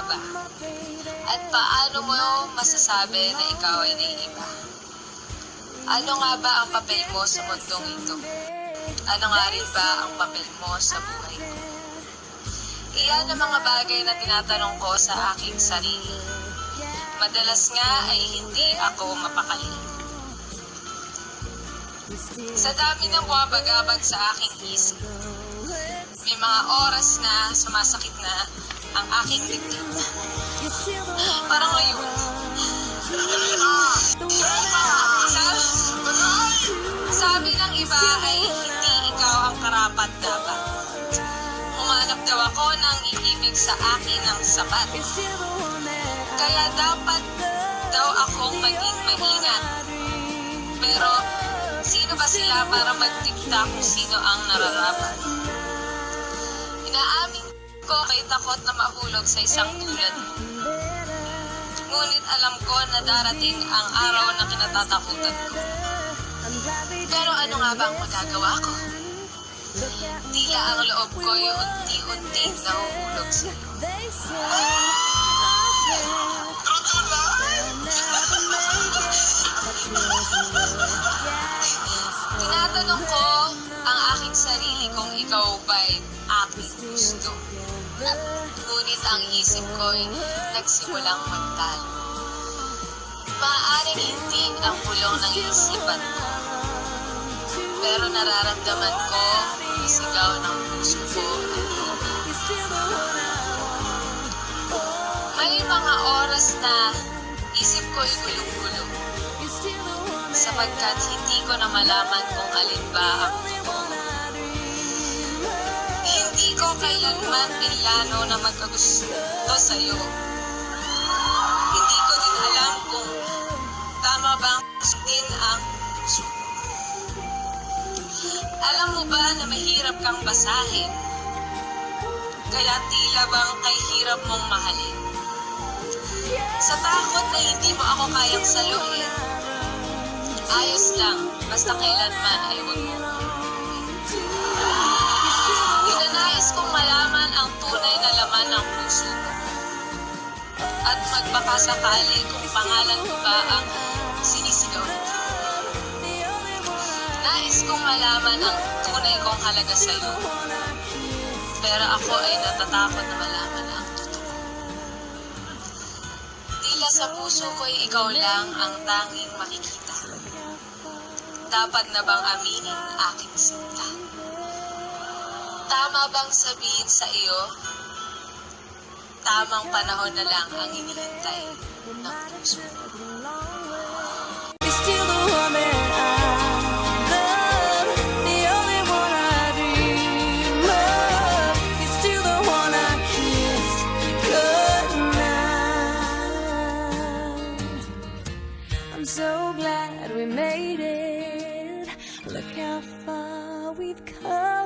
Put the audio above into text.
ba? At paano mo masasabi na ikaw ay naiiba? Ano nga ba ang papel mo sa mundong ito? Ano nga rin ba ang papel mo sa buhay ko? Iyan ang mga bagay na tinatanong ko sa aking sarili. Madalas nga ay hindi ako mapakali. Sa dami ng buwabagabag sa aking isip, may mga oras na sumasakit na ang aking dibdib. Parang ngayon. Sabi ng iba ay hindi ikaw ang karapat dapat. Humanap daw ako ng iibig sa akin ng sapat. Kaya dapat daw akong maging maingat. Pero sino ba sila para magdikta kung sino ang nararapat? Inaamin ko kay takot na mahulog sa isang tulad mo. Ngunit alam ko na darating ang araw na kinatatakutan ko. Pero ano nga ba ang magagawa ko? Tila ang loob ko yung unti-unting nahuhulog sa iyo. Tinatanong ko ang aking sarili kung ikaw ba'y aking gusto. Ngunit ang isip ko'y nagsimulang magtalo. Maaaring hindi ang bulong ng isipan ko. Pero nararamdaman ko ang sigaw ng puso ko. May mga oras na isip ko'y gulong-gulong. Sapagkat hindi ko na malaman kung alin ba ang totoo. Hindi ko kailanman pinlano na magkagusto sa'yo. Hindi ko din alam kung tama bang sundin ang puso. Alam mo ba na mahirap kang basahin? Kaya tila bang kay hirap mong mahalin? Sa takot na hindi mo ako kayang saluhin, ayos lang, basta kailanman ay huwag mo. Ninanais kong malaman ang tunay na laman ng puso ko. At magbakasakali kung pangalan ko ba ang sinisigaw nito. Nais kong malaman ang tunay kong halaga sa iyo. Pero ako ay natatakot na malaman ang totoo. Tila sa puso ko'y ikaw lang ang tanging makikita. Dapat na bang aminin aking sinta? Tama bang sabihin sa iyo, tamang panahon na lang ang hinihintay ng puso ko? I'm so glad we made it. Look how far we've come.